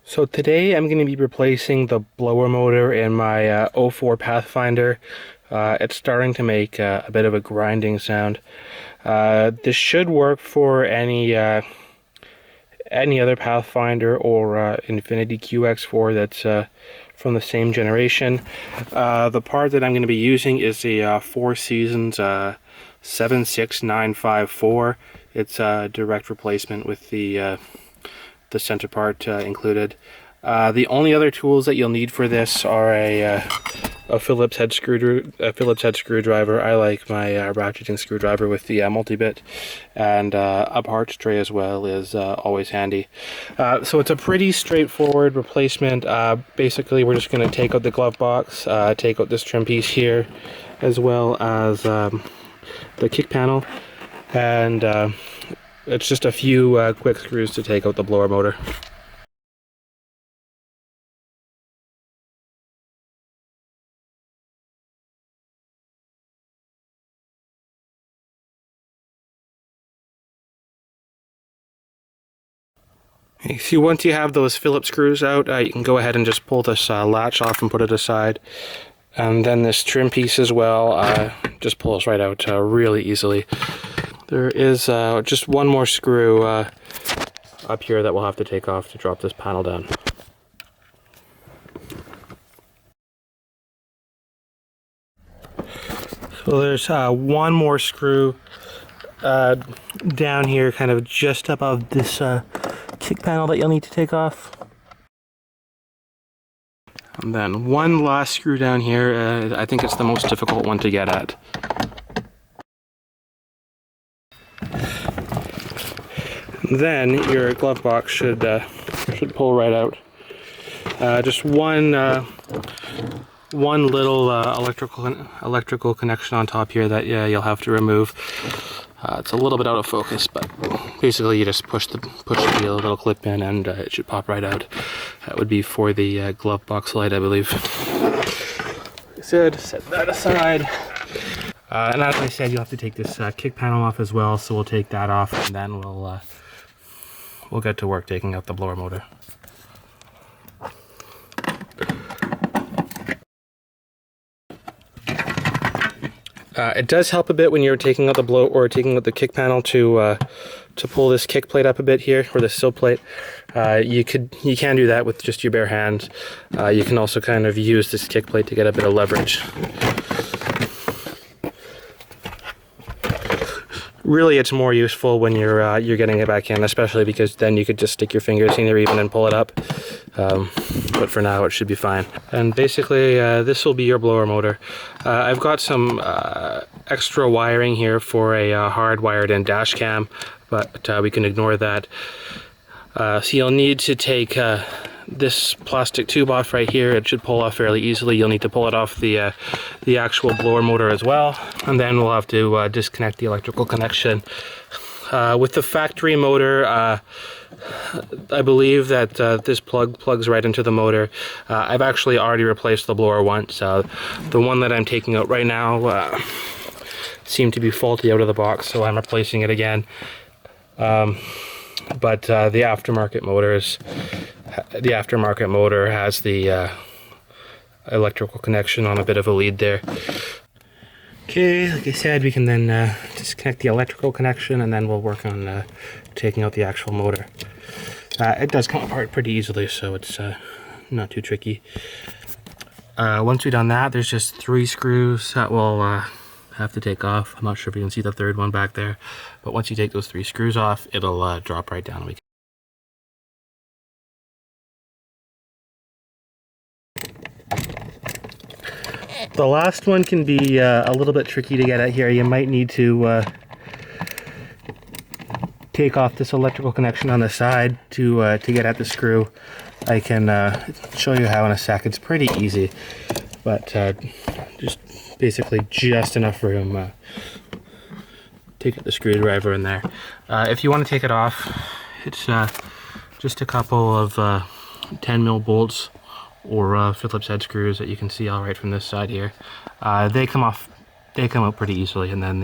So today I'm going to be replacing the blower motor in my '04 Pathfinder. It's starting to make a bit of a grinding sound. This should work for any other Pathfinder or Infiniti QX4 that's from the same generation. The part that I'm going to be using is a Four Seasons 76954. It's a direct replacement with the center part included. The only other tools that you'll need for this are a Phillips head screwdriver. I like my ratcheting screwdriver with the multi-bit, and a parts tray as well is always handy. So it's a pretty straightforward replacement. Basically, we're just going to take out the glove box, take out this trim piece here, as well as the kick panel, and it's just a few quick screws to take out the blower motor. See, once you have those Phillips screws out, you can go ahead and just pull this latch off and put it aside. And then this trim piece as well just pulls right out really easily. There is just one more screw up here that we'll have to take off to drop this panel down. So there's one more screw down here, kind of just above this kick panel that you'll need to take off. And then one last screw down here. I think it's the most difficult one to get at. Then your glove box should pull right out. Just one little electrical connection on top here that you'll have to remove. It's a little bit out of focus, but basically you just push the little clip in and it should pop right out. That would be for the glove box light, I believe. Like I said, set that aside. And as I said, you'll have to take this kick panel off as well, so we'll take that off and then we'll get to work taking out the blower motor. It does help a bit when you're taking out the blow or taking out the kick panel to pull this kick plate up a bit here, or the sill plate. You can do that with just your bare hands. You can also kind of use this kick plate to get a bit of leverage. Really, it's more useful when you're getting it back in, especially because then you could just stick your fingers in there even and pull it up. But for now, it should be fine. And basically, this will be your blower motor. I've got some extra wiring here for a hardwired-in dash cam, but we can ignore that. So you'll need to take this plastic tube off right here. It should pull off fairly easily. You'll need to pull it off the actual blower motor as well, and then we'll have to disconnect the electrical connection. With the factory motor, I believe that this plugs right into the motor. I've actually already replaced the blower once. The one that I'm taking out right now seemed to be faulty out of the box, so I'm replacing it again. But the aftermarket motor has the electrical connection on a bit of a lead there. Okay, like I said, we can then disconnect the electrical connection, and then we'll work on taking out the actual motor. It does come apart pretty easily, so it's not too tricky. Once we've done that, there's just 3 screws that we'll have to take off. I'm not sure if you can see the third one back there, but once you take those 3 screws off, it'll drop right down. The last one can be a little bit tricky to get at here. You might need to take off this electrical connection on the side to get at the screw. I can show you how in a sec. It's pretty easy, but just basically just enough room. Take the screwdriver in there. If you want to take it off, it's just a couple of 10mm bolts or Phillips head screws that you can see all right from this side here. They come out pretty easily, and then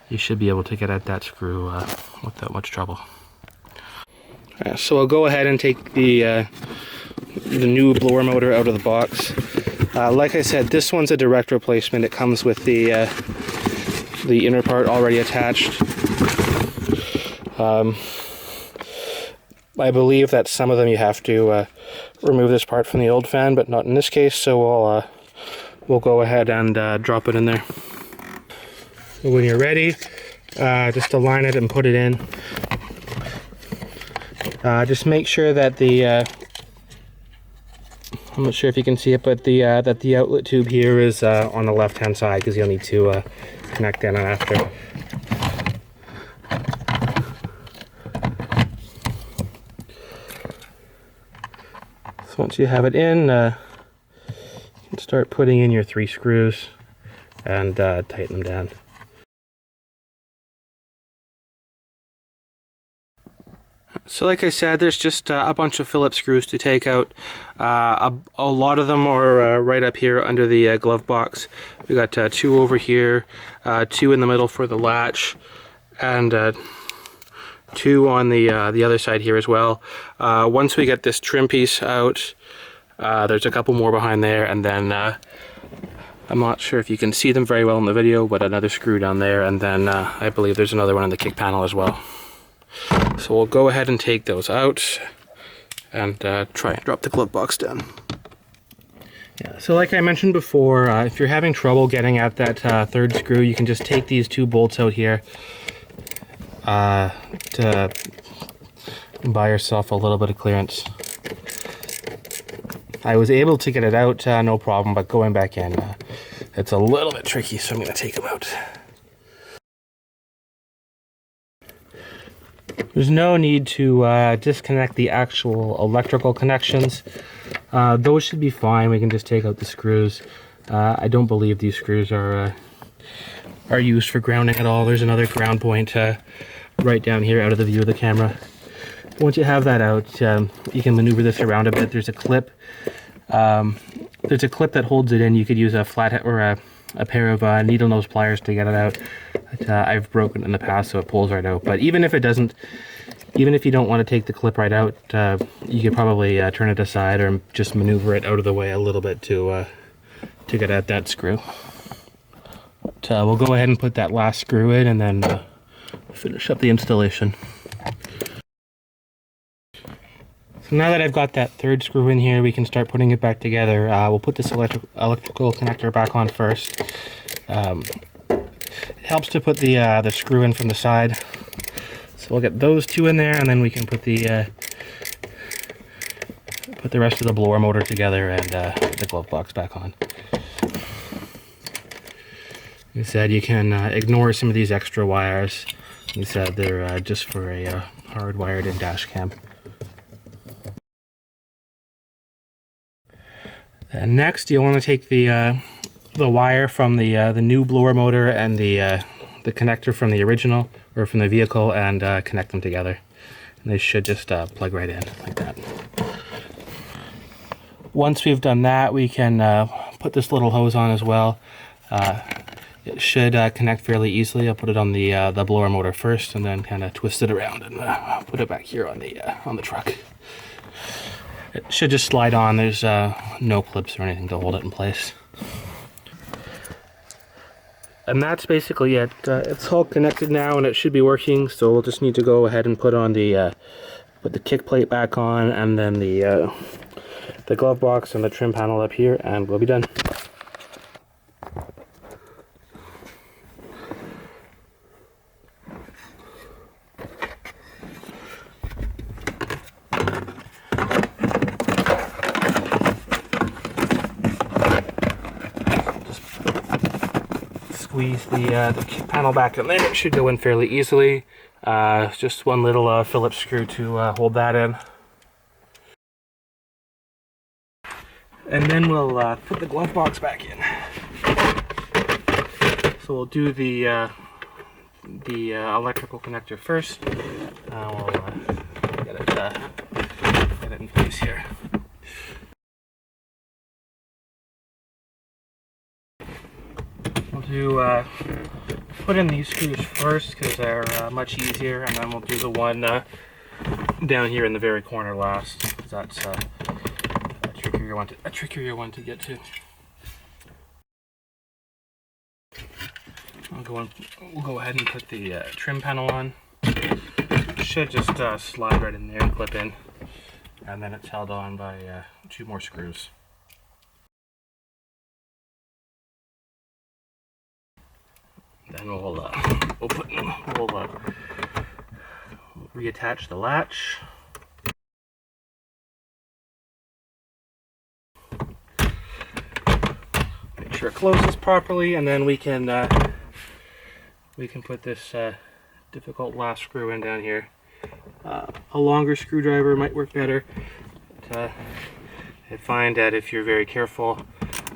you should be able to get at that screw without much trouble. So I'll go ahead and take the new blower motor out of the box. Like I said, this one's a direct replacement. It comes with the inner part already attached. I believe that some of them you have to remove this part from the old fan, but not in this case, so we'll go ahead and drop it in there. So when you're ready, just align it and put it in. Just make sure that I'm not sure if you can see it, but that the outlet tube here is on the left-hand side, because you'll need to connect in and after. So once you have it in, you can start putting in your 3 screws and tighten them down. So like I said, there's just a bunch of Phillips screws to take out. A lot of them are right up here under the glove box. We got 2 over here, 2 in the middle for the latch, and 2 on the other side here as well. Once we get this trim piece out, there's a couple more behind there, and then I'm not sure if you can see them very well in the video, but another screw down there, and then I believe there's another one in the kick panel as well. So we'll go ahead and take those out and try and drop the glove box down. Yeah, so like I mentioned before, if you're having trouble getting at that 3rd screw, you can just take these 2 bolts out here to buy yourself a little bit of clearance. I was able to get it out no problem, but going back in, it's a little bit tricky, so I'm going to take them out. There's no need to disconnect the actual electrical connections. Those should be fine. We can just take out the screws. I don't believe these screws are used for grounding at all. There's another ground point right down here out of the view of the camera. Once you have that out, you can maneuver this around a bit. There's a clip. There's a clip that holds it in. You could use a flathead or a pair of needle nose pliers to get it out. I've broken it in the past, so it pulls right out. But even if it doesn't, even if you don't want to take the clip right out, you could probably turn it aside or just maneuver it out of the way a little bit to get at that screw. But, we'll go ahead and put that last screw in and then finish up the installation. So now that I've got that 3rd screw in here, we can start putting it back together. We'll put this electrical connector back on first. It helps to put the screw in from the side. So we'll get those 2 in there, and then we can put the rest of the blower motor together and the glove box back on. Like I said, you can ignore some of these extra wires. Like I said, they're just for a hardwired in dash cam. And next, you'll want to take the wire from the new blower motor and the connector from the original or from the vehicle and connect them together. And they should just plug right in like that. Once we've done that, we can put this little hose on as well. It should connect fairly easily. I'll put it on the blower motor first, and then kind of twist it around and put it back here on the truck. It should just slide on. There's no clips or anything to hold it in place. And that's basically it. It's all connected now and it should be working, so we'll just need to go ahead and put on put the kick plate back on, and then the glove box and the trim panel up here, and we'll be done. Squeeze the kick panel back in there. It should go in fairly easily. Just one little Phillips screw to hold that in. And then we'll put the glove box back in. So we'll do the electrical connector first. We'll get it in place here. We'll put in these screws first because they're much easier, and then we'll do the one down here in the very corner last. That's a trickier one to get to. We'll go ahead and put the trim panel on. Should just slide right in there and clip in, and then it's held on by 2 more screws. Then we'll reattach the latch. Make sure it closes properly, and then we can put this difficult last screw in down here. A longer screwdriver might work better. But, I find that if you're very careful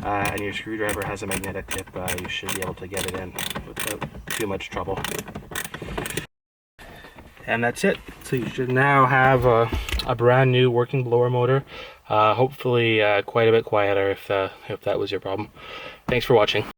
and your screwdriver has a magnetic tip, you should be able to get it in without too much trouble. And that's it. So you should now have a brand new working blower motor. Hopefully quite a bit quieter if that was your problem. Thanks for watching.